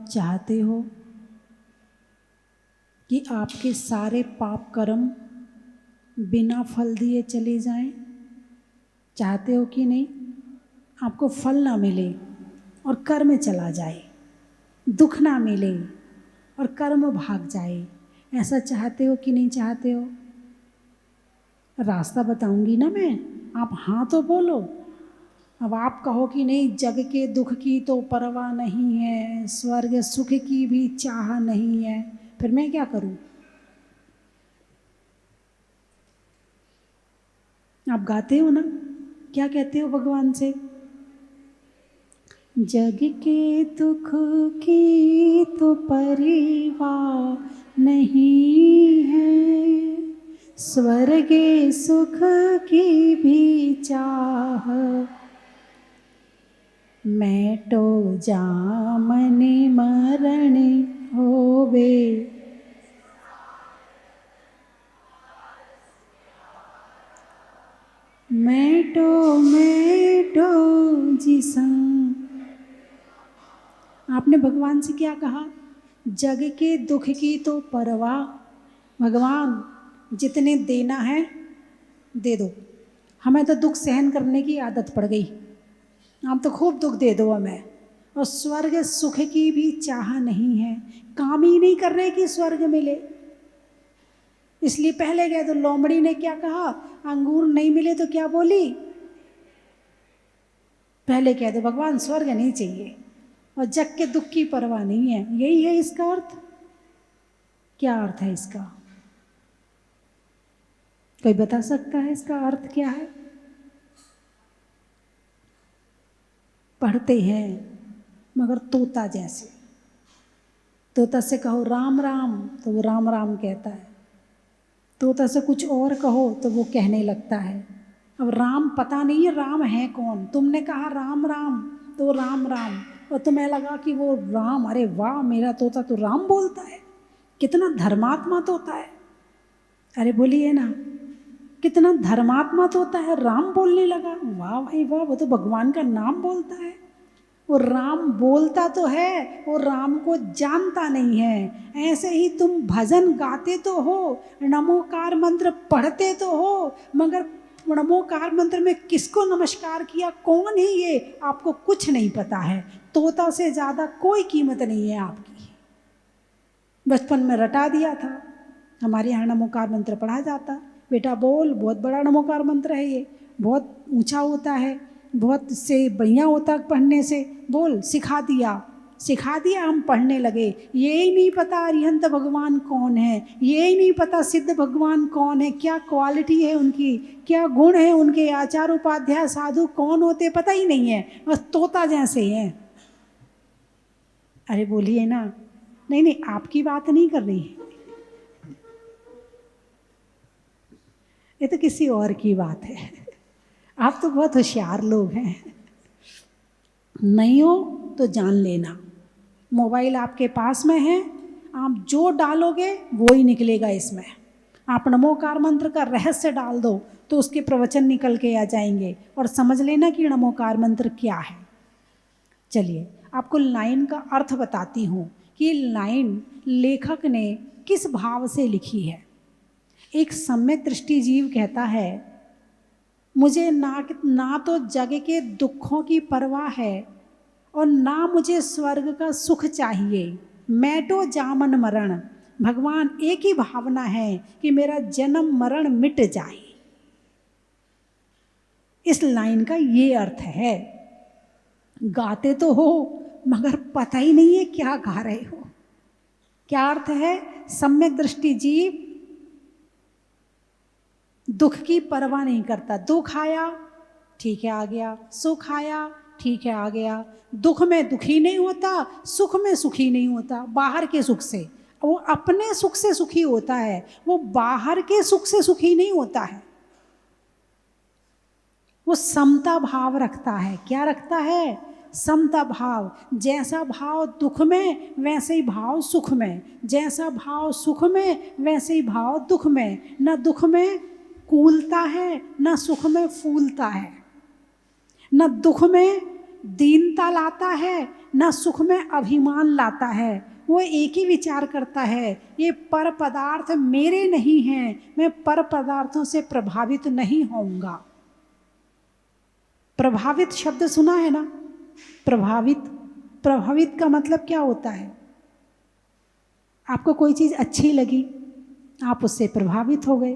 चाहते हो कि आपके सारे पाप कर्म बिना फल दिए चले जाएं? चाहते हो कि नहीं? आपको फल ना मिले और कर्म चला जाए, दुख ना मिले और कर्म भाग जाए, ऐसा चाहते हो कि नहीं चाहते हो? रास्ता बताऊंगी ना मैं, आप हाँ तो बोलो। अब आप कहो कि नहीं, जग के दुख की तो परवाह नहीं है, स्वर्ग सुख की भी चाह नहीं है, फिर मैं क्या करूं? आप गाते हो ना, क्या कहते हो भगवान से? जग के दुख की तो परवाह नहीं है, स्वर्ग सुख की भी चाह, मैटो जामन मरण होवे। मैटो मैटो जिसं। आपने भगवान से क्या कहा? जग के दुख की तो परवाह, भगवान जितने देना है दे दो, हमें तो दुख सहन करने की आदत पड़ गई, आप तो खूब दुख दे दो हमें, और स्वर्ग सुख की भी चाह नहीं है, काम ही नहीं कर रहे कि स्वर्ग मिले। इसलिए पहले गए तो लोमड़ी ने क्या कहा? अंगूर नहीं मिले तो क्या बोली? पहले कह दो भगवान स्वर्ग नहीं चाहिए, और जग के दुख की परवाह नहीं है। यही है इसका अर्थ। क्या अर्थ है इसका? कोई बता सकता है इसका अर्थ क्या है? पढ़ते हैं मगर तोता जैसे। तोता से कहो राम राम तो वो राम राम कहता है, तोता से कुछ और कहो तो वो कहने लगता है। अब राम पता नहीं है राम है कौन। तुमने कहा राम राम तो राम राम, और तुम्हें लगा कि वो राम, अरे वाह मेरा तोता तो राम बोलता है, कितना धर्मात्मा तोता है। अरे बोलिए ना, कितना धर्मात्मा तोता है, राम बोलने लगा। वाह भाई वाह, वो तो भगवान का नाम बोलता है। वो राम बोलता तो है, वो राम को जानता नहीं है। ऐसे ही तुम भजन गाते तो हो, नमोकार मंत्र पढ़ते तो हो, मगर नमोकार मंत्र में किसको नमस्कार किया, कौन है ये, आपको कुछ नहीं पता है। तोता से ज़्यादा कोई कीमत नहीं है आपकी। बचपन में रटा दिया था, हमारे यहाँ नमोकार मंत्र पढ़ा जाता, बेटा बोल, बहुत बड़ा नमोकार मंत्र है ये, बहुत ऊंचा होता है, बहुत से बढ़िया होता पढ़ने से, बोल। सिखा दिया, हम पढ़ने लगे। ये ही नहीं पता अरिहंत भगवान कौन है, ये ही नहीं पता सिद्ध भगवान कौन है, क्या क्वालिटी है उनकी, क्या गुण है उनके, आचार उपाध्याय साधु कौन होते पता ही नहीं है, बस तोता जैसे हैं। अरे बोलिए ना। नहीं, आपकी बात नहीं कर रही, ये तो किसी और की बात है। आप तो बहुत होशियार लोग हैं। नहीं हो तो जान लेना, मोबाइल आपके पास में है, आप जो डालोगे वो ही निकलेगा इसमें। आप नमोकार मंत्र का रहस्य डाल दो तो उसके प्रवचन निकल के आ जाएंगे, और समझ लेना कि नमोकार मंत्र क्या है। चलिए आपको लाइन का अर्थ बताती हूँ कि लाइन लेखक ने किस भाव से लिखी है। एक सम्यक दृष्टि जीव कहता है, मुझे ना तो जग के दुखों की परवाह है और ना मुझे स्वर्ग का सुख चाहिए, मैटो जामन मरण। भगवान एक ही भावना है कि मेरा जन्म मरण मिट जाए। इस लाइन का ये अर्थ है। गाते तो हो मगर पता ही नहीं है क्या गा रहे हो। क्या अर्थ है? सम्यक दृष्टि जीव दुख की परवाह नहीं करता। दुख आया ठीक है आ गया, सुख आया ठीक है आ गया। दुख में दुखी नहीं होता, सुख में सुखी नहीं होता। बाहर के सुख से, वो अपने सुख से सुखी होता है, वो बाहर के सुख से सुखी नहीं होता है। वो समता भाव रखता है। क्या रखता है? समता भाव। जैसा भाव दुख में वैसे ही भाव सुख में, जैसा भाव सुख में वैसे ही भाव दुख में। न दुख में कूलता है न सुख में फूलता है, न दुख में दीनता लाता है ना सुख में अभिमान लाता है, वो एक ही विचार करता है, ये पर पदार्थ मेरे नहीं हैं, मैं पर पदार्थों से प्रभावित नहीं होऊंगा। प्रभावित शब्द सुना है ना? प्रभावित, प्रभावित का मतलब क्या होता है? आपको कोई चीज़ अच्छी लगी, आप उससे प्रभावित हो गए।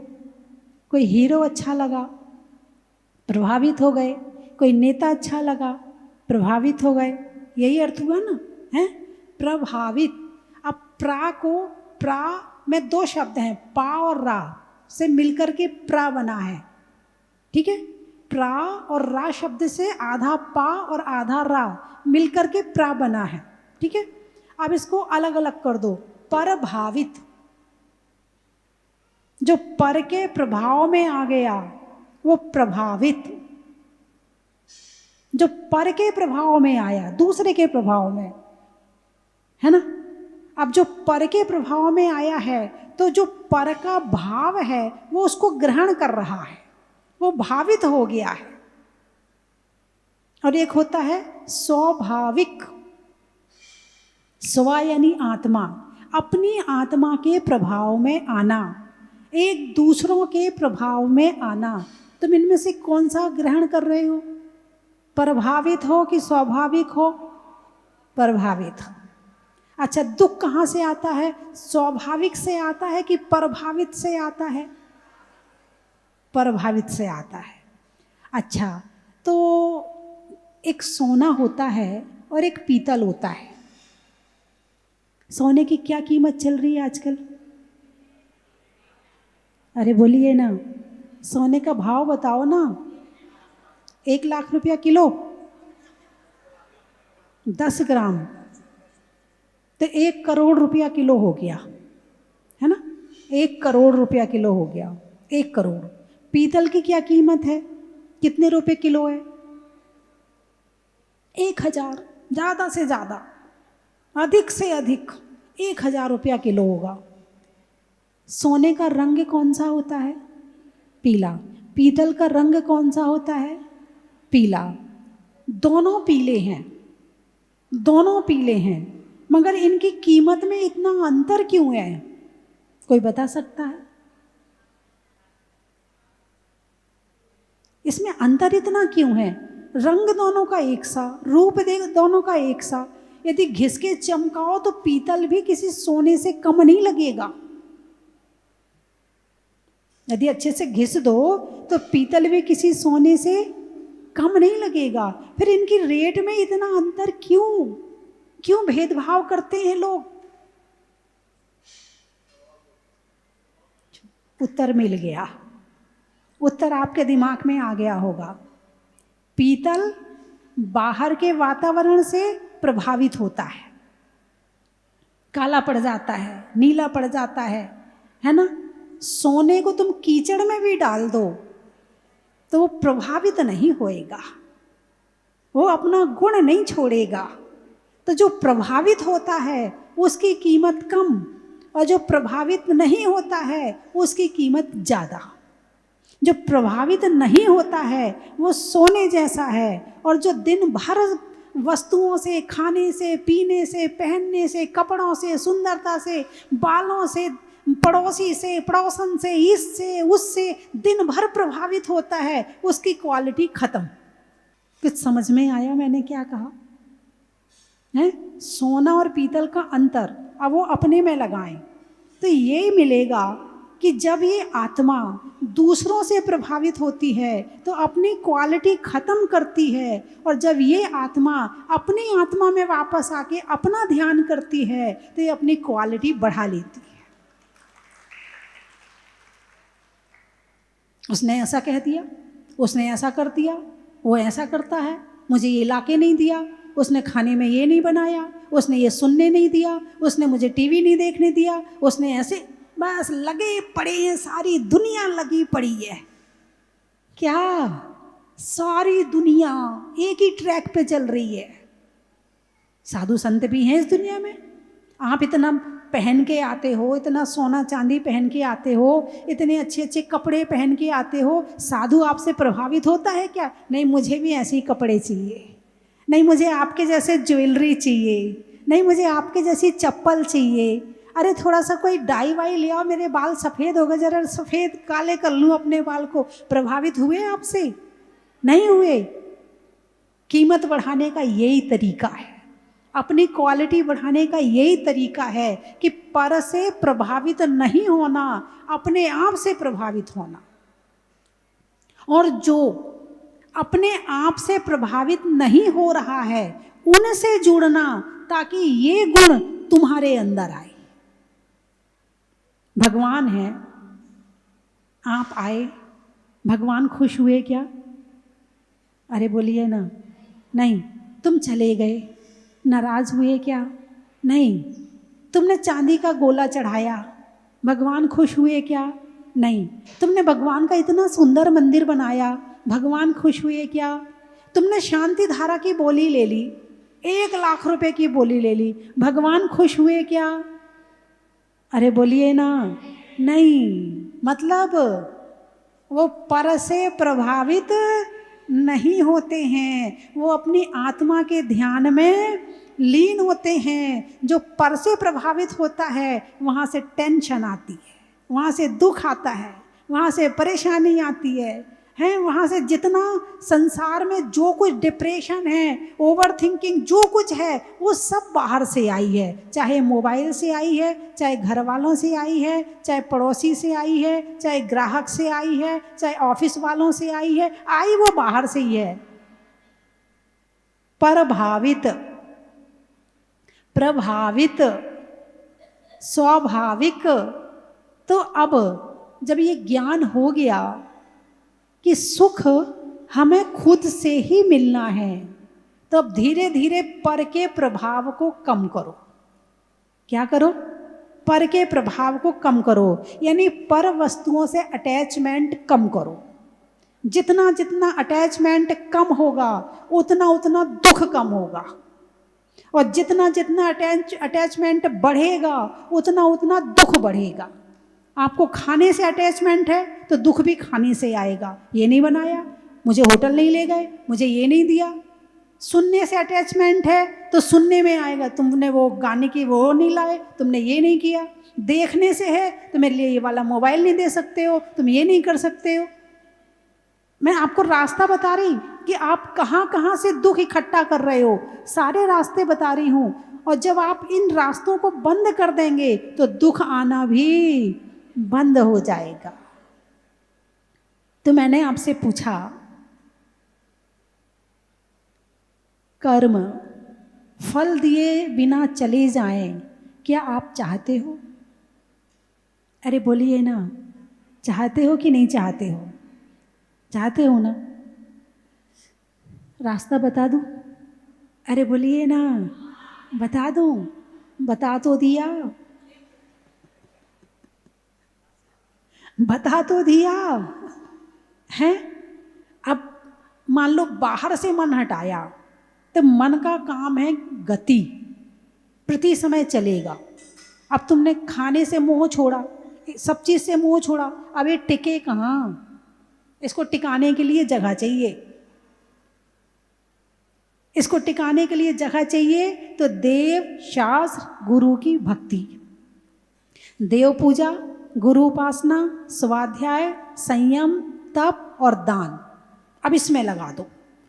कोई हीरो अच्छा लगा, प्रभावित हो गए। कोई नेता अच्छा लगा, प्रभावित हो गए। यही अर्थ हुआ ना, है प्रभावित। अब प्रा को, प्रा में दो शब्द हैं, पा और रा से मिलकर के प्रा बना है, ठीक है। प्रा और रा शब्द से आधा पा और आधा रा मिलकर के प्रा बना है, ठीक है। अब इसको अलग अलग कर दो, परभावित। जो पर के प्रभाव में आ गया वो प्रभावित, जो पर के प्रभाव में आया, दूसरे के प्रभाव में, है ना। अब जो पर के प्रभाव में आया है तो जो पर का भाव है वो उसको ग्रहण कर रहा है, वो भावित हो गया है। और एक होता है स्वाभाविक। स्व यानी आत्मा, अपनी आत्मा के प्रभाव में आना, एक दूसरों के प्रभाव में आना। तुम इनमें से कौन सा ग्रहण कर रहे हो? प्रभावित हो कि स्वाभाविक हो? प्रभावित हो। अच्छा, दुख कहाँ से आता है? स्वाभाविक से आता है कि प्रभावित से आता है? प्रभावित से आता है। अच्छा, तो एक सोना होता है और एक पीतल होता है। सोने की क्या कीमत चल रही है आजकल? अरे बोलिए ना, सोने का भाव बताओ ना। 1 लाख रुपया किलो, 10 ग्राम तो 1 करोड़ रुपया किलो हो गया, है ना। 1 करोड़ रुपया किलो हो गया, 1 करोड़। पीतल की क्या कीमत है? कितने रुपए किलो है? 1000, ज़्यादा से ज़्यादा, अधिक से अधिक 1000 रुपया किलो होगा। सोने का रंग कौन सा होता है? पीला। पीतल का रंग कौन सा होता है? पीला। दोनों पीले हैं, दोनों पीले हैं, मगर इनकी कीमत में इतना अंतर क्यों है? कोई बता सकता है? इसमें अंतर इतना क्यों है? रंग दोनों का एक सा, रूप दोनों का एक सा। यदि घिस के चमकाओ तो पीतल भी किसी सोने से कम नहीं लगेगा। यदि अच्छे से घिस दो तो पीतल भी किसी सोने से कम नहीं लगेगा। फिर इनकी रेट में इतना अंतर क्यों? क्यों भेदभाव करते हैं लोग? उत्तर मिल गया, उत्तर आपके दिमाग में आ गया होगा। पीतल बाहर के वातावरण से प्रभावित होता है, काला पड़ जाता है, नीला पड़ जाता है ना। सोने को तुम कीचड़ में भी डाल दो तो वो प्रभावित नहीं होएगा, वो अपना गुण नहीं छोड़ेगा। तो जो प्रभावित होता है उसकी कीमत कम, और जो प्रभावित नहीं होता है उसकी कीमत ज़्यादा। जो प्रभावित नहीं होता है वो सोने जैसा है, और जो दिन भर वस्तुओं से, खाने से, पीने से, पहनने से, कपड़ों से, सुंदरता से, बालों से, पड़ोसी से, पड़ोसन से, इससे उससे दिन भर प्रभावित होता है, उसकी क्वालिटी खत्म। कुछ समझ में आया मैंने क्या कहा है? सोना और पीतल का अंतर अब वो अपने में लगाएं तो ये मिलेगा कि जब ये आत्मा दूसरों से प्रभावित होती है तो अपनी क्वालिटी खत्म करती है, और जब ये आत्मा अपनी आत्मा में वापस आके अपना ध्यान करती है तो ये अपनी क्वालिटी बढ़ा लेती है। उसने ऐसा कह दिया, उसने ऐसा कर दिया, वो ऐसा करता है, मुझे ये लाके नहीं दिया, उसने खाने में ये नहीं बनाया, उसने ये सुनने नहीं दिया, उसने मुझे टीवी नहीं देखने दिया, उसने ऐसे, बस लगे पड़े हैं, सारी दुनिया लगी पड़ी है। क्या सारी दुनिया एक ही ट्रैक पे चल रही है? साधु संत भी हैं इस दुनिया में। आप इतना पहन के आते हो, इतना सोना चांदी पहन के आते हो, इतने अच्छे अच्छे कपड़े पहन के आते हो, साधु आपसे प्रभावित होता है क्या? नहीं, मुझे भी ऐसे ही कपड़े चाहिए, नहीं मुझे आपके जैसे ज्वेलरी चाहिए, नहीं मुझे आपके जैसी चप्पल चाहिए, अरे थोड़ा सा कोई डाई वाई ले आओ, मेरे बाल सफ़ेद हो गए, जरा सफ़ेद काले कर लूँ अपने बाल को। प्रभावित हुए आपसे? नहीं हुए। कीमत बढ़ाने का यही तरीका है, अपनी क्वालिटी बढ़ाने का यही तरीका है कि पर से प्रभावित नहीं होना, अपने आप से प्रभावित होना। और जो अपने आप से प्रभावित नहीं हो रहा है उनसे जुड़ना, ताकि ये गुण तुम्हारे अंदर आए। भगवान है, आप आए, भगवान खुश हुए क्या? अरे बोलिए ना, नहीं। तुम चले गए, नाराज हुए क्या? नहीं। तुमने चांदी का गोला चढ़ाया, भगवान खुश हुए क्या? नहीं। तुमने भगवान का इतना सुंदर मंदिर बनाया, भगवान खुश हुए क्या? तुमने शांति धारा की बोली ले ली, 1 लाख रुपए की बोली ले ली, भगवान खुश हुए क्या? अरे बोलिए ना, नहीं। मतलब वो पर से प्रभावित नहीं होते हैं, वो अपनी आत्मा के ध्यान में लीन होते हैं। जो पर से प्रभावित होता है वहाँ से टेंशन आती है, वहाँ से दुख आता है, वहाँ से परेशानी आती है, वहाँ से जितना संसार में जो कुछ डिप्रेशन है, ओवर थिंकिंग जो कुछ है, वो सब बाहर से आई है। चाहे मोबाइल से आई है, चाहे घर वालों से आई है, चाहे पड़ोसी से आई है, चाहे ग्राहक से आई है, चाहे ऑफिस वालों से आई है, आई वो बाहर से ही है। प्रभावित, प्रभावित, स्वाभाविक। तो अब जब ये ज्ञान हो गया कि सुख हमें खुद से ही मिलना है, तो अब धीरे धीरे पर के प्रभाव को कम करो। क्या करो? पर के प्रभाव को कम करो, यानी पर वस्तुओं से अटैचमेंट कम करो। जितना जितना अटैचमेंट कम होगा उतना उतना दुख कम होगा, और जितना जितना अटैचमेंट बढ़ेगा उतना उतना दुख बढ़ेगा। आपको खाने से अटैचमेंट है तो दुख भी खाने से आएगा, ये नहीं बनाया, मुझे होटल नहीं ले गए, मुझे ये नहीं दिया। सुनने से अटैचमेंट है तो सुनने में आएगा, तुमने वो गाने की वो नहीं लाए, तुमने ये नहीं किया। देखने से है तो मेरे लिए ये वाला मोबाइल नहीं दे सकते हो, तुम ये नहीं कर सकते हो। मैं आपको रास्ता बता रही कि आप कहाँ कहाँ से दुख इकट्ठा कर रहे हो, सारे रास्ते बता रही हूँ। और जब आप इन रास्तों को बंद कर देंगे तो दुख आना भी बंद हो जाएगा। तो मैंने आपसे पूछा, कर्म फल दिए बिना चले जाएं, क्या आप चाहते हो? अरे बोलिए ना, चाहते हो कि नहीं चाहते हो? चाहते हो ना? रास्ता बता दूं? अरे बोलिए ना, बता दूं? बता तो दिया, बता तो दिया है। अब मान लो बाहर से मन हटाया, तो मन का काम है गति, प्रति समय चलेगा। अब तुमने खाने से मोह छोड़ा, सब चीज़ से मोह छोड़ा, अब ये टिके कहाँ? इसको टिकाने के लिए जगह चाहिए, इसको टिकाने के लिए जगह चाहिए। तो देव, शास्त्र, गुरु की भक्ति, देव पूजा, गुरु उपासना, स्वाध्याय, संयम, तप और दान, अब इसमें लगा दो।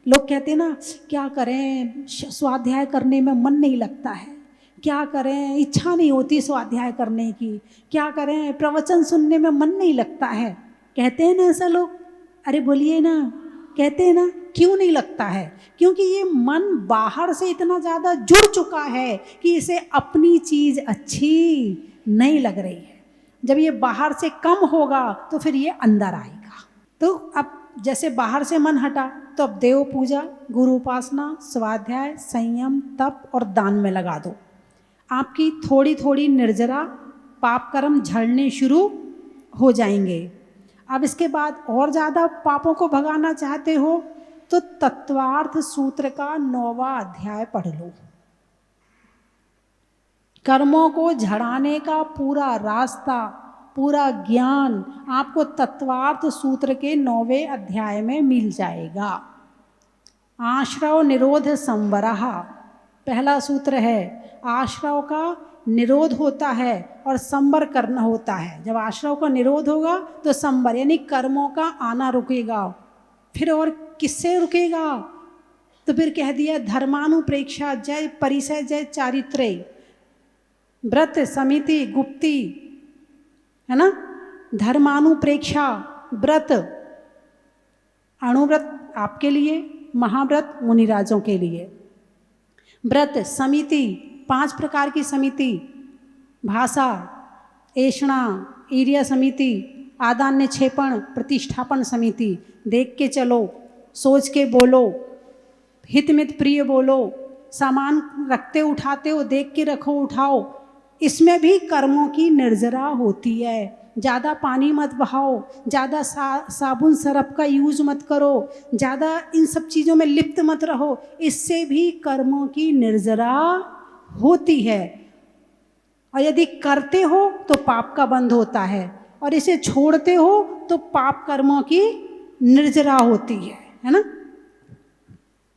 लोग कहते हैं ना, क्या करें, स्वाध्याय करने में मन नहीं लगता है, क्या करें, इच्छा नहीं होती स्वाध्याय करने की, क्या करें, प्रवचन सुनने में मन नहीं लगता है, कहते हैं ना ऐसा लोग। अरे बोलिए ना, कहते हैं ना, क्यों नहीं लगता है? क्योंकि ये मन बाहर से इतना ज़्यादा जुड़ चुका है कि इसे अपनी चीज़ अच्छी नहीं लग रही है। जब ये बाहर से कम होगा तो फिर ये अंदर आएगा। तो अब जैसे बाहर से मन हटा, तो अब देव पूजा, गुरु उपासना, स्वाध्याय, संयम, तप और दान में लगा दो। आपकी थोड़ी थोड़ी निर्जरा पाप कर्म झड़ने शुरू हो जाएंगे। अब इसके बाद और ज़्यादा पापों को भगाना चाहते हो तो तत्वार्थ सूत्र का 9वां अध्याय पढ़ लो। कर्मों को झड़ाने का पूरा रास्ता, पूरा ज्ञान आपको तत्वार्थ सूत्र के 9वें अध्याय में मिल जाएगा। आश्रव निरोध संवरः, पहला सूत्र है आश्रव का निरोध होता है और संवर करना होता है। जब आश्रव का निरोध होगा तो संवर यानी कर्मों का आना रुकेगा। फिर और किससे रुकेगा? तो फिर कह दिया धर्मानुप्रेक्षा जय परिसय जय चारित्र्य, व्रत समिति गुप्ति, है ना। धर्मानुप्रेक्षा व्रत, अणुव्रत आपके लिए, महाव्रत मुनिराजों के लिए। व्रत समिति 5 प्रकार की समिति, भाषा, ऐषणा, ईर्य समिति, आदान निक्षेपण, प्रतिष्ठापन समिति। देख के चलो, सोच के बोलो, हितमित प्रिय बोलो, सामान रखते उठाते हो देख के रखो उठाओ। इसमें भी कर्मों की निर्जरा होती है। ज़्यादा पानी मत बहाओ, ज़्यादा साबुन सरफ का यूज मत करो, ज़्यादा इन सब चीज़ों में लिप्त मत रहो। इससे भी कर्मों की निर्जरा होती है। और यदि करते हो तो पाप का बंध होता है, और इसे छोड़ते हो तो पाप कर्मों की निर्जरा होती है ना।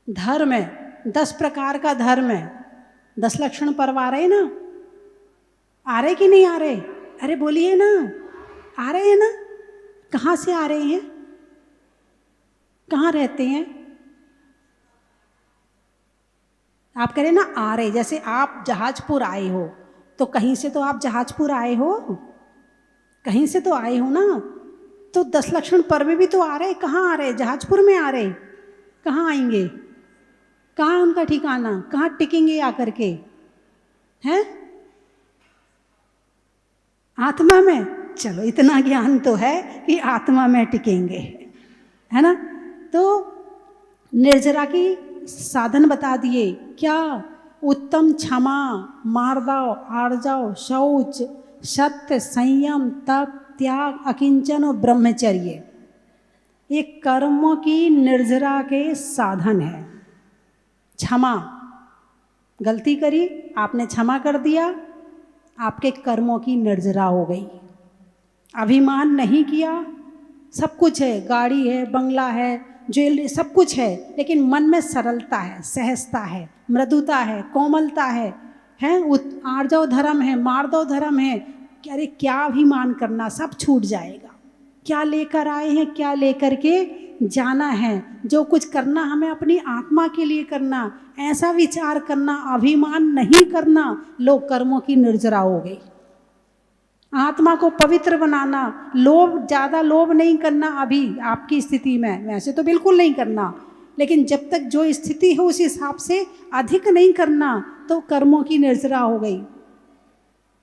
धर्म है 10 प्रकार का धर्म है। 10 लक्षण पर्व आ रहे ना, आ रहे कि नहीं आ रहे? अरे बोलिए ना, आ रहे हैं ना। कहाँ से आ रहे हैं? कहाँ रहते हैं आप? कह रहे ना आ रहे, जैसे आप जहाजपुर आए हो तो कहीं से तो आप जहाजपुर आए हो, कहीं से तो आए हो ना। तो 10 लक्षण पर्व भी तो आ रहे। कहाँ आ रहे? जहाजपुर में आ रहे। कहाँ आएंगे? कहाँ उनका ठिकाना? कहाँ टिकेंगे आकर के? हैं? आत्मा में। चलो इतना ज्ञान तो है कि आत्मा में टिकेंगे, है ना। तो निर्जरा की साधन बता दिए। क्या? उत्तम क्षमा, मार्दव, आर्जव, शौच, सत्य, संयम, तप, त्याग, अकिंचन और ब्रह्मचर्य। ये कर्मों की निर्जरा के साधन है। क्षमा, गलती करी आपने क्षमा कर दिया, आपके कर्मों की निर्जरा हो गई। अभिमान नहीं किया, सब कुछ है, गाड़ी है, बंगला है, ज्वेलरी, सब कुछ है, लेकिन मन में सरलता है, सहजता है, मृदुता है, कोमलता है, आर्जव धर्म है, मार्दव धर्म है। अरे क्या अभिमान करना, सब छूट जाएगा। क्या लेकर आए हैं, क्या लेकर के जाना है। जो कुछ करना हमें अपनी आत्मा के लिए करना, ऐसा विचार करना, अभिमान नहीं करना। लोग कर्मों की निर्जरा हो गई। आत्मा को पवित्र बनाना, लोभ, ज़्यादा लोभ नहीं करना अभी आपकी स्थिति में, वैसे तो बिल्कुल नहीं करना, लेकिन जब तक जो स्थिति है उस हिसाब से अधिक नहीं करना, तो कर्मों की निर्जरा हो गई।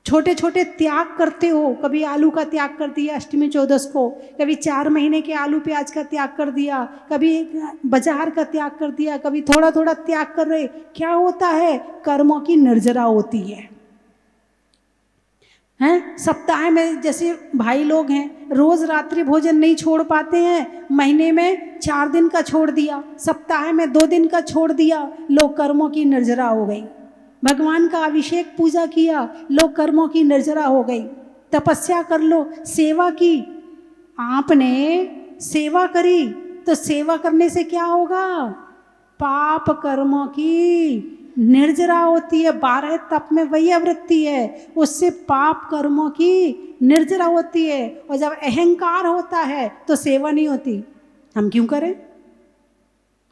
छोटे छोटे त्याग करते हो, कभी आलू का त्याग कर दिया अष्टमी चौदस को, कभी 4 महीने के आलू प्याज का त्याग कर दिया, कभी बाजार का त्याग कर दिया, कभी थोड़ा थोड़ा त्याग कर रहे। क्या होता है? कर्मों की निर्जरा होती है। सप्ताह में जैसे भाई लोग हैं, रोज रात्रि भोजन नहीं छोड़ पाते हैं, महीने में 4 दिन का छोड़ दिया, सप्ताह में 2 दिन का छोड़ दिया, लोग कर्मों की निर्जरा हो गई। भगवान का अभिषेक पूजा किया, लोग कर्मों की निर्जरा हो गई। तपस्या कर लो, सेवा की, आपने सेवा करी, तो सेवा करने से क्या होगा? पाप कर्मों की निर्जरा होती है। 12 तप में वही आवृत्ति है, उससे पाप कर्मों की निर्जरा होती है। और जब अहंकार होता है तो सेवा नहीं होती। हम क्यों करें?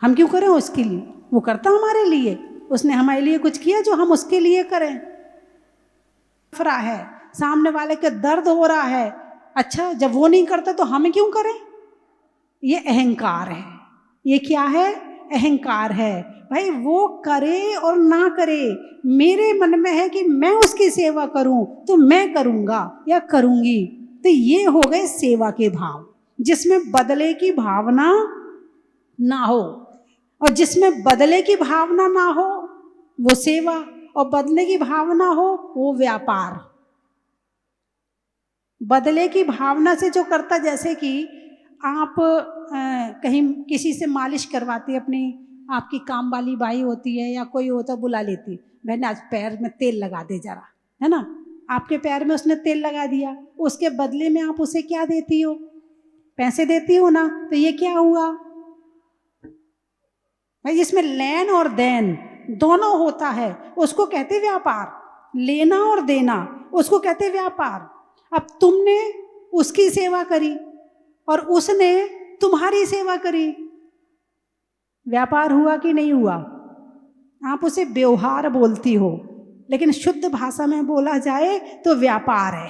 हम क्यों करें उसके लिए? वो करता हमारे लिए, उसने हमारे लिए कुछ किया जो हम उसके लिए करें। फरा है, सामने वाले के दर्द हो रहा है, अच्छा जब वो नहीं करता तो हम क्यों करें? ये अहंकार है। ये क्या है? अहंकार है। भाई वो करे और ना करे, मेरे मन में है कि मैं उसकी सेवा करूं तो मैं करूंगा या करूंगी। तो ये हो गए सेवा के भाव, जिसमें बदले की भावना ना हो। और जिसमें बदले की भावना ना हो वो सेवा, और बदले की भावना हो वो व्यापार। बदले की भावना से जो करता, जैसे कि आप कहीं किसी से मालिश करवाते, अपनी आपकी काम वाली बाई होती है या कोई होता, बुला लेती, मैंने आज पैर में तेल लगा दे जरा, है ना। आपके पैर में उसने तेल लगा दिया, उसके बदले में आप उसे क्या देती हो? पैसे देती हो ना। तो ये क्या हुआ? भाई इसमें लेन और देन दोनों होता है, उसको कहते व्यापार। लेना और देना उसको कहते व्यापार। अब तुमने उसकी सेवा करी और उसने तुम्हारी सेवा करी, व्यापार हुआ कि नहीं हुआ? आप उसे व्यवहार बोलती हो, लेकिन शुद्ध भाषा में बोला जाए तो व्यापार है।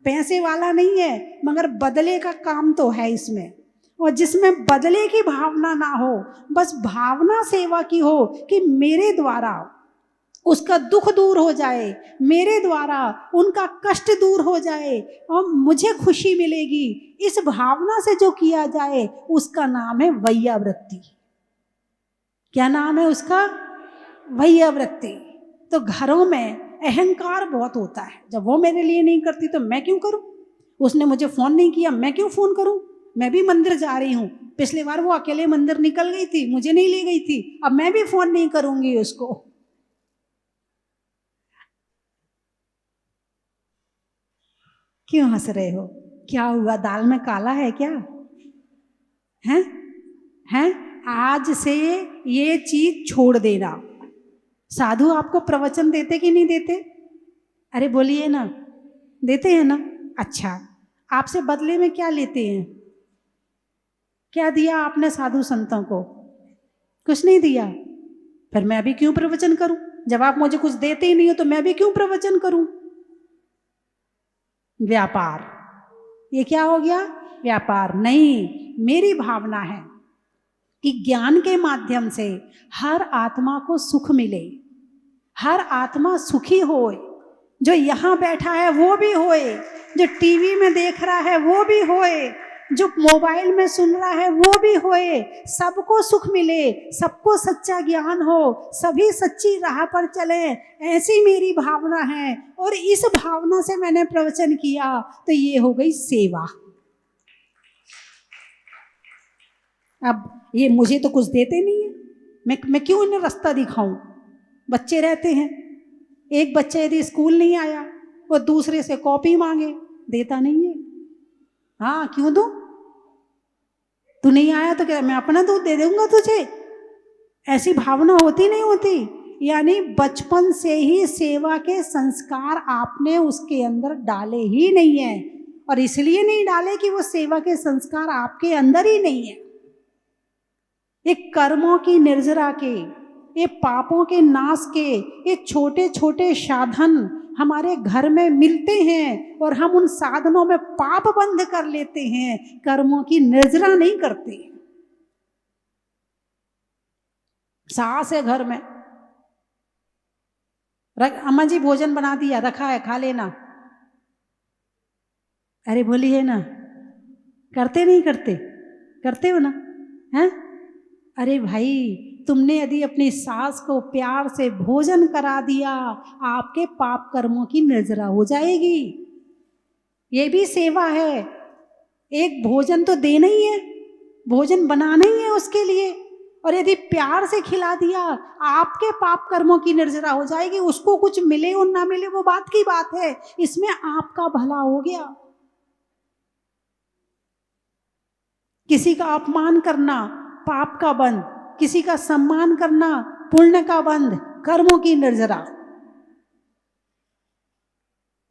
पैसे वाला नहीं है, मगर बदले का काम तो है इसमें। और जिसमें बदले की भावना ना हो, बस भावना सेवा की हो कि मेरे द्वारा उसका दुख दूर हो जाए, मेरे द्वारा उनका कष्ट दूर हो जाए और मुझे खुशी मिलेगी, इस भावना से जो किया जाए उसका नाम है वैयावृत्ति। क्या नाम है उसका? वैयावृत्ति। तो घरों में अहंकार बहुत होता है, जब वो मेरे लिए नहीं करती तो मैं क्यों करूं, उसने मुझे फोन नहीं किया मैं क्यों फोन करूं, मैं भी मंदिर जा रही हूं, पिछली बार वो अकेले मंदिर निकल गई थी, मुझे नहीं ले गई थी, अब मैं भी फोन नहीं करूंगी उसको। क्यों हंस रहे हो? क्या हुआ, दाल में काला है क्या? हैं? आज से ये चीज छोड़ देना। साधु आपको प्रवचन देते कि नहीं देते? अरे बोलिए ना, देते हैं ना? अच्छा, आपसे बदले में क्या लेते हैं? क्या दिया आपने साधु संतों को? कुछ नहीं दिया। फिर मैं भी क्यों प्रवचन करूं? जब आप मुझे कुछ देते ही नहीं हो तो मैं भी क्यों प्रवचन करूं? व्यापार। ये क्या हो गया? व्यापार नहीं, मेरी भावना है कि ज्ञान के माध्यम से हर आत्मा को सुख मिले, हर आत्मा सुखी होए, जो यहाँ बैठा है वो भी होए, जो टीवी में देख रहा है वो भी होए, जो मोबाइल में सुन रहा है वो भी होए, सबको सुख मिले, सबको सच्चा ज्ञान हो, सभी सच्ची राह पर चले, ऐसी मेरी भावना है। और इस भावना से मैंने प्रवचन किया, तो ये हो गई सेवा। अब ये मुझे तो कुछ देते नहीं है, मैं क्यों इन्हें रास्ता दिखाऊं? बच्चे रहते हैं, एक बच्चा यदि स्कूल नहीं आया वो दूसरे से कॉपी मांगे, देता नहीं है। हाँ, क्यों दूं? तू नहीं आया तो क्या मैं अपना दूध दे दूंगा तुझे? ऐसी भावना होती नहीं होती। यानी बचपन से ही सेवा के संस्कार आपने उसके अंदर डाले ही नहीं है, और इसलिए नहीं डाले कि वो सेवा के संस्कार आपके अंदर ही नहीं है। ये कर्मों की निर्जरा के, ये पापों के नाश के, ये छोटे छोटे साधन हमारे घर में मिलते हैं और हम उन साधनों में पाप बंद कर लेते हैं, कर्मों की निर्जरा नहीं करते। सास है घर में, अम्मा जी भोजन बना दिया, रखा है, खा लेना। अरे बोलिए ना, करते नहीं करते? करते हो ना? हैं? अरे भाई, तुमने यदि अपनी सास को प्यार से भोजन करा दिया, आपके पाप कर्मों की निर्जरा हो जाएगी। ये भी सेवा है। एक भोजन तो देना ही है, भोजन बनाना ही है उसके लिए, और यदि प्यार से खिला दिया, आपके पाप कर्मों की निर्जरा हो जाएगी। उसको कुछ मिले और ना मिले वो बात की बात है, इसमें आपका भला हो गया। किसी का अपमान करना पाप का बंध, किसी का सम्मान करना पुण्य का बंध, कर्मों की निर्जरा।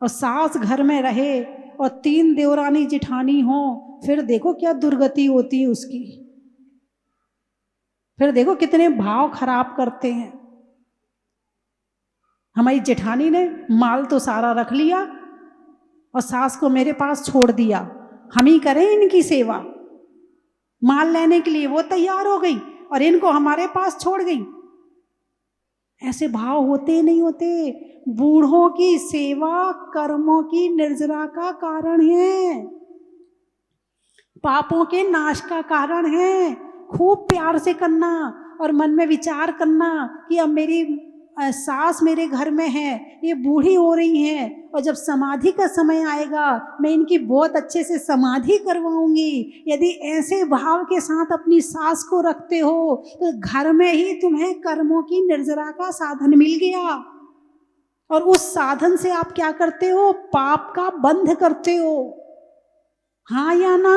और सास घर में रहे और 3 देवरानी जिठानी हो, फिर देखो क्या दुर्गति होती है उसकी। फिर देखो कितने भाव खराब करते हैं। हमारी जेठानी ने माल तो सारा रख लिया और सास को मेरे पास छोड़ दिया, हम ही करें इनकी सेवा। माल लेने के लिए वो तैयार हो गई और इनको हमारे पास छोड़ गई। ऐसे भाव होते नहीं होते। बूढ़ों की सेवा कर्मों की निर्जरा का कारण है, पापों के नाश का कारण है। खूब प्यार से करना और मन में विचार करना कि अब मेरी सास मेरे घर में है, ये बूढ़ी हो रही हैं, और जब समाधि का समय आएगा मैं इनकी बहुत अच्छे से समाधि करवाऊंगी। यदि ऐसे भाव के साथ अपनी सास को रखते हो तो घर में ही तुम्हें कर्मों की निर्जरा का साधन मिल गया, और उस साधन से आप क्या करते हो? पाप का बंध करते हो। हाँ या ना?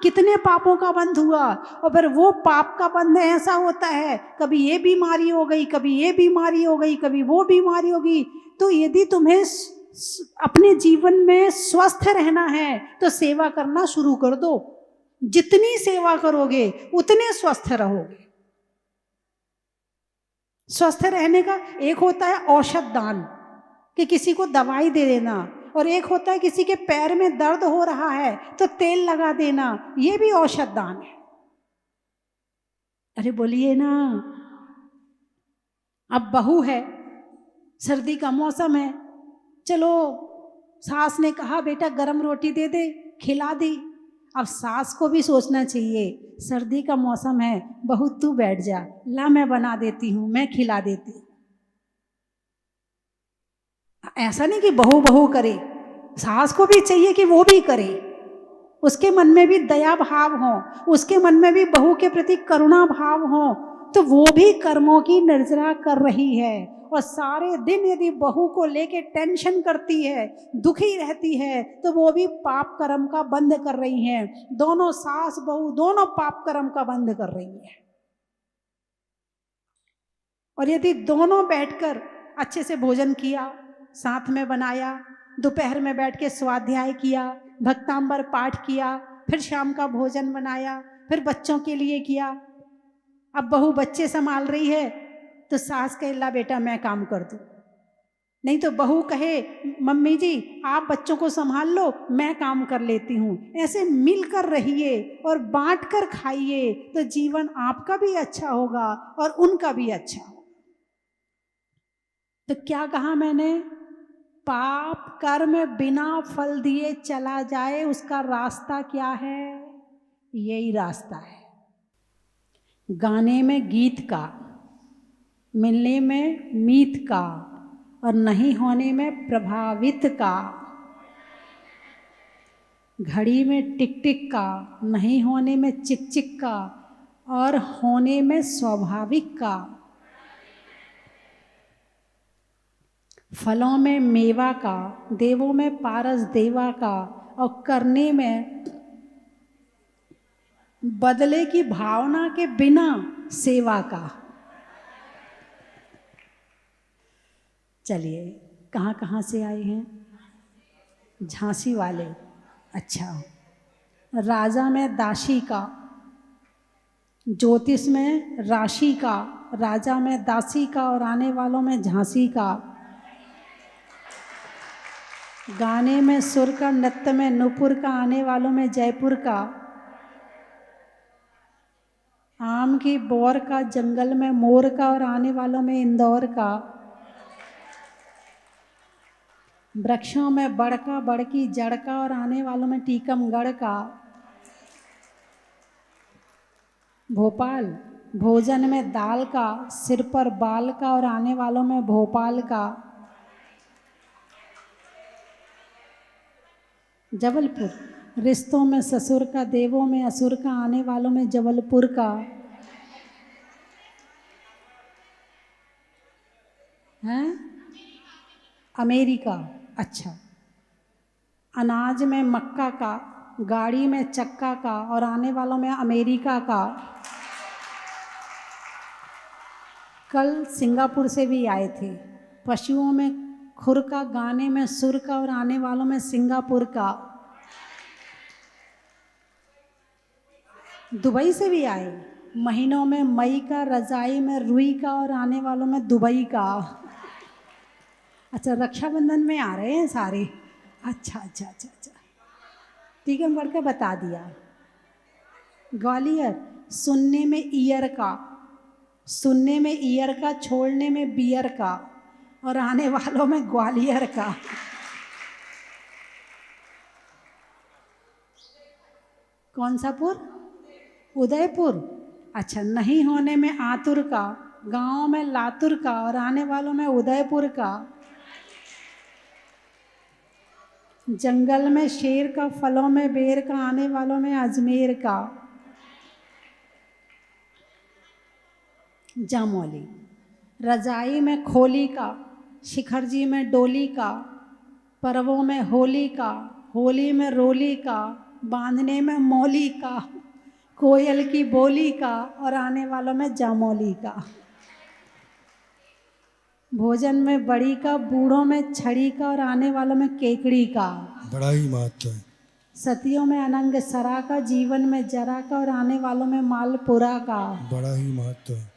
कितने पापों का बंध हुआ। और फिर वो पाप का बंध ऐसा होता है, कभी ये बीमारी हो गई, कभी ये बीमारी हो गई, कभी वो बीमारी होगी। तो यदि तुम्हें अपने जीवन में स्वस्थ रहना है तो सेवा करना शुरू कर दो। जितनी सेवा करोगे उतने स्वस्थ रहोगे। स्वस्थ रहने का एक होता है औषध दान, कि किसी को दवाई दे देना, और एक होता है किसी के पैर में दर्द हो रहा है तो तेल लगा देना, ये भी औषध दान है। अरे बोलिए ना। अब बहू है, सर्दी का मौसम है, चलो सास ने कहा बेटा गरम रोटी दे दे, खिला दी। अब सास को भी सोचना चाहिए, सर्दी का मौसम है, बहू तू बैठ जा, ला मैं बना देती हूँ, मैं खिला देती हूँ। ऐसा नहीं कि बहू बहू करे, सास को भी चाहिए कि वो भी करे, उसके मन में भी दया भाव हो, उसके मन में भी बहू के प्रति करुणा भाव हो, तो वो भी कर्मों की निर्जरा कर रही है। और सारे दिन यदि बहू को लेके टेंशन करती है, दुखी रहती है, तो वो भी पाप कर्म का बंध कर रही है। दोनों सास बहू दोनों पाप कर्म का बंध कर रही है। और यदि दोनों बैठकर अच्छे से भोजन किया, साथ में बनाया, दोपहर में बैठ के स्वाध्याय किया, भक्तांबर पाठ किया, फिर शाम का भोजन बनाया, फिर बच्चों के लिए किया। अब बहू बच्चे संभाल रही है तो सास कहे ला बेटा मैं काम कर दूं, नहीं तो बहू कहे मम्मी जी आप बच्चों को संभाल लो, मैं काम कर लेती हूँ। ऐसे मिलकर रहिए और बांट कर खाइए, तो जीवन आपका भी अच्छा होगा और उनका भी अच्छा होगा। तो क्या कहा मैंने? पाप कर्म बिना फल दिए चला जाए, उसका रास्ता क्या है? यही रास्ता है, गाने में गीत का, मिलने में मीत का, और नहीं होने में प्रभावित का। घड़ी में टिक टिक का, नहीं होने में चिक चिक का, और होने में स्वाभाविक का। फलों में मेवा का, देवों में पारस देवा का, और करने में बदले की भावना के बिना सेवा का। चलिए, कहाँ कहाँ से आए हैं? झांसी वाले। अच्छा, राजा में दासी का, ज्योतिष में राशि का, राजा में दासी का, और आने वालों में झांसी का। गाने में सुर का, नृत्य में नूपुर का, आने वालों में जयपुर का। आम की बोर का, जंगल में मोर का, और आने वालों में इंदौर का। वृक्षों में बड़का बड़की जड़ का, और आने वालों में टीकमगढ़ का। भोपाल, भोजन में दाल का, सिर पर बाल का, और आने वालों में भोपाल का। जबलपुर, रिश्तों में ससुर का, देवों में असुर का, आने वालों में जबलपुर का। हैं? अमेरिका। अच्छा, अनाज में मक्का का, गाड़ी में चक्का का, और आने वालों में अमेरिका का। कल सिंगापुर से भी आए थे। पशुओं में खुर का, गाने में सुर का, और आने वालों में सिंगापुर का। दुबई से भी आए, महीनों में मई का, रजाई में रुई का, और आने वालों में दुबई का। अच्छा, रक्षाबंधन में आ रहे हैं सारे। अच्छा अच्छा अच्छा अच्छा, टीकमगढ़ का बता दिया। ग्वालियर, सुनने में ईयर का, सुनने में ईयर का, छोड़ने में बियर का, और आने वालों में ग्वालियर का। कौन सा पुर? उदयपुर। अच्छा, नहीं होने में आतुर का, गाँव में लातुर का, और आने वालों में उदयपुर का। जंगल में शेर का, फलों में बेर का, आने वालों में अजमेर का। जामौली, रजाई में खोली का, शिखर जी में डोली का, पर्वों में होली का, होली में रोली का, बांधने में मौली का, कोयल की बोली का और आने वालों में जामौली का। भोजन में बड़ी का, बूढ़ों में छड़ी का और आने वालों में केकड़ी का। बड़ा ही महत्व है। सतियों में अनंग सरा का, जीवन में जरा का और आने वालों में मालपुरा का। बड़ा ही महत्व है।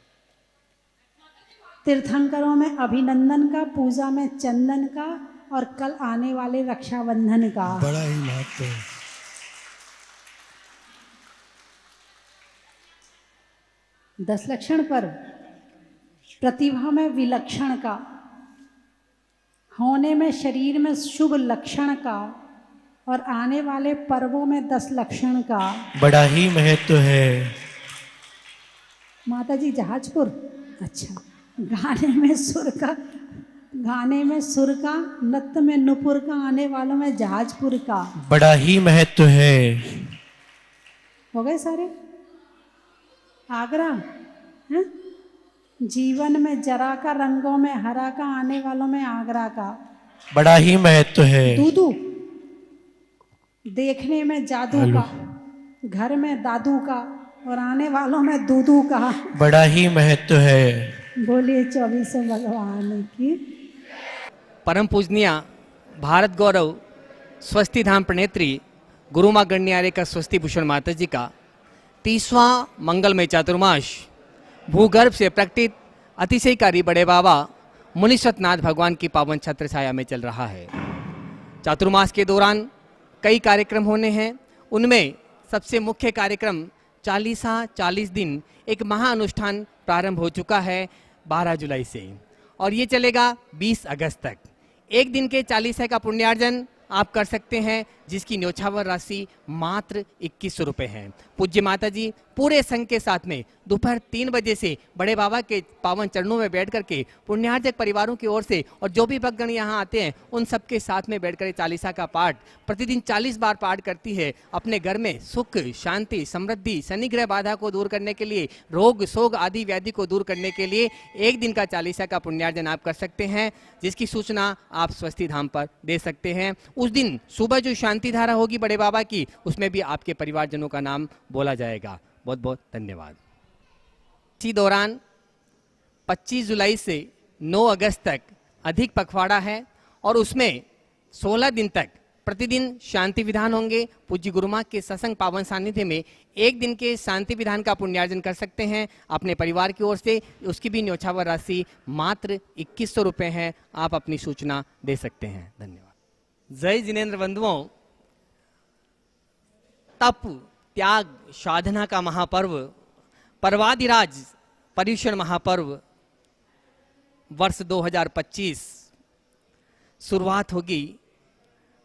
तीर्थंकरों में अभिनंदन का, पूजा में चंदन का और कल आने वाले रक्षाबंधन का। बड़ा ही महत्व है। 10 लक्षण पर प्रतिभा में विलक्षण का, होने में शरीर में शुभ लक्षण का और आने वाले पर्वों में 10 लक्षण का। बड़ा ही महत्व है। माता जी जहाजपुर, अच्छा। गाने में सुर का, गाने में सुर का, नृत्य में नुपुर का, आने वालों में जहाजपुर का। बड़ा ही महत्व है। हो गए सारे? आगरा है? जीवन में जरा का, रंगों में हरा का, आने वालों में आगरा का। बड़ा ही महत्व है। दूधू, देखने में जादू का, घर में दादू का और आने वालों में दूधू का। बड़ा ही महत्व है। बोलिए 24 भगवान की। परम पूजनीय भारत गौरव स्वस्ति धाम प्रणेत्री गुरु माँ गण्यारे का स्वस्ति भूषण माता जी का 30वां मंगलमय चातुर्मास भूगर्भ से प्रकटित अतिशयकारी बड़े बाबा मुनीश्वरनाथ भगवान की पावन छत्र छाया में चल रहा है। चातुर्मास के दौरान कई कार्यक्रम होने हैं। उनमें सबसे मुख्य कार्यक्रम 40 दिन एक महाअनुष्ठान प्रारंभ हो चुका है 12 जुलाई से और ये चलेगा 20 अगस्त तक। एक दिन के 40 का पुण्यार्जन आप कर सकते हैं, जिसकी न्योछावर राशि मात्र 2100 रुपये है। पूज्य माता जी पूरे संघ के साथ में दोपहर 3 बजे से बड़े बाबा के पावन चरणों में बैठ करके पुण्यार्जक परिवारों की ओर से और जो भी भक्तगण यहाँ आते हैं उन सबके साथ में बैठ कर 40 का पाठ प्रतिदिन 40 बार पाठ करती है। अपने घर में सुख, शांति, समृद्धि, शनिग्रह बाधा को दूर करने के लिए, रोग शोग आदि व्याधि को दूर करने के लिए एक दिन का 40 का पुण्यार्जन आप कर सकते हैं, जिसकी सूचना आप स्वस्ति धाम पर दे सकते हैं। उस दिन सुबह जो शांति धारा होगी बड़े बाबा की, उसमें भी आपके परिवारजनों का नाम बोला जाएगा। बहुत बहुत धन्यवाद। इसी दौरान 25 जुलाई से 9 अगस्त तक अधिक पखवाड़ा है और उसमें 16 दिन तक प्रतिदिन शांति विधान होंगे। पूज्य गुरु माँ के सत्संग पावन सानिध्य में एक दिन के शांति विधान का पुण्यार्जन कर सकते हैं अपने परिवार की ओर से। उसकी भी न्योछावर राशि मात्र 2100 रुपये है। आप अपनी सूचना दे सकते हैं। धन्यवाद। जय जिनेन्द्र बंधुओं, तप, त्याग, साधना का महापर्व पर्वाधिराज पर्युषण महापर्व वर्ष 2025 शुरुआत होगी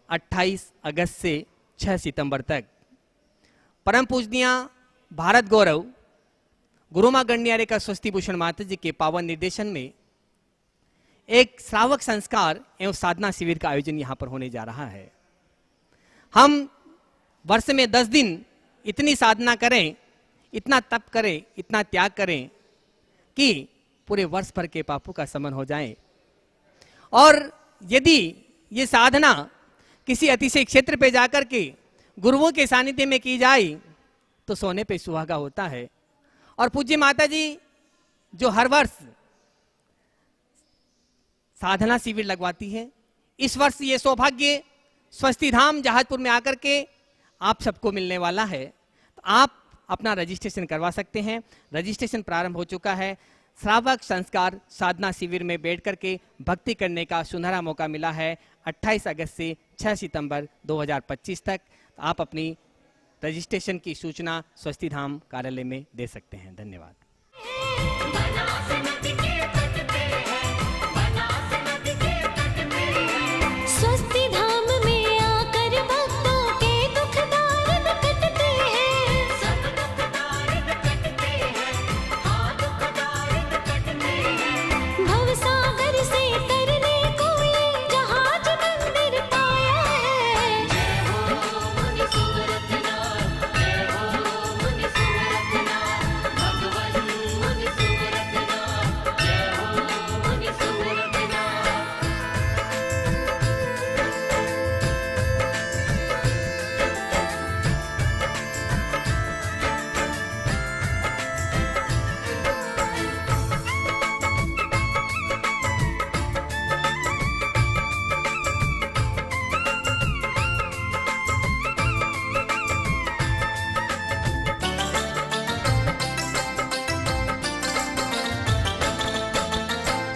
28 अगस्त से 6 सितंबर तक। परम पूजनीय भारत गौरव गुरु माँ गण्यारे का स्वस्ति भूषण माता जी के पावन निर्देशन में एक श्रावक संस्कार एवं साधना शिविर का आयोजन यहाँ पर होने जा रहा है। हम वर्ष में 10 दिन इतनी साधना करें, इतना तप करें, इतना त्याग करें कि पूरे वर्ष भर के पापों का शमन हो जाए। और यदि ये साधना किसी अतिशय क्षेत्र पे जाकर के गुरुओं के सानिध्य में की जाए तो सोने पे सुहागा होता है। और पूज्य माता जी जो हर वर्ष साधना शिविर लगवाती है, इस वर्ष ये सौभाग्य स्वस्ति धाम जहाजपुर में आकर के आप सबको मिलने वाला है। तो आप अपना रजिस्ट्रेशन करवा सकते हैं। रजिस्ट्रेशन प्रारंभ हो चुका है। श्रावक संस्कार साधना शिविर में बैठ करके भक्ति करने का सुनहरा मौका मिला है 28 अगस्त से 6 सितंबर 2025 तक। आप अपनी रजिस्ट्रेशन की सूचना स्वस्ति धाम कार्यालय में दे सकते हैं। धन्यवाद। स्वस्ति धाम में आकर भक्तों के दुख दारिद कटते हैं, सब दुख दारिद कटते हैं, हाँ दुख दारिद कटते हैं। भवसागर से तरने को ये जहाज मंदिर पाया है। जय हो मुनि सुरतनाथ, जय हो मुनि सुरतनाथ, भगवान मुनि सुरतनाथ।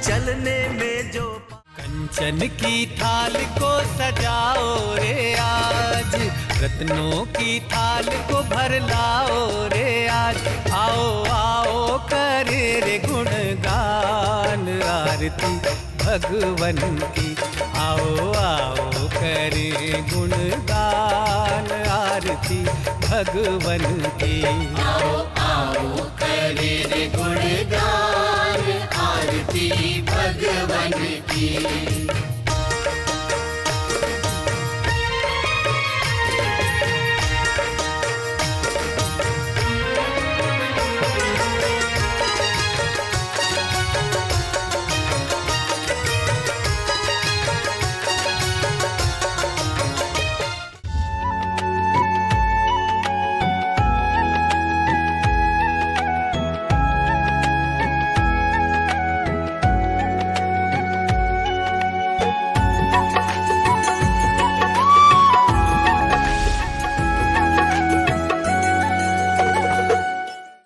चलने में जो कंचन की थाल को सजाओ रे आज, रत्नों की थाल को भर लाओ रे आज। आओ आओ करे रे गुणगान आरती भगवन की, आओ आओ करे गुणगान आरती भगवन की। आओ आओ करे रे गुणगान आरती भगवन की।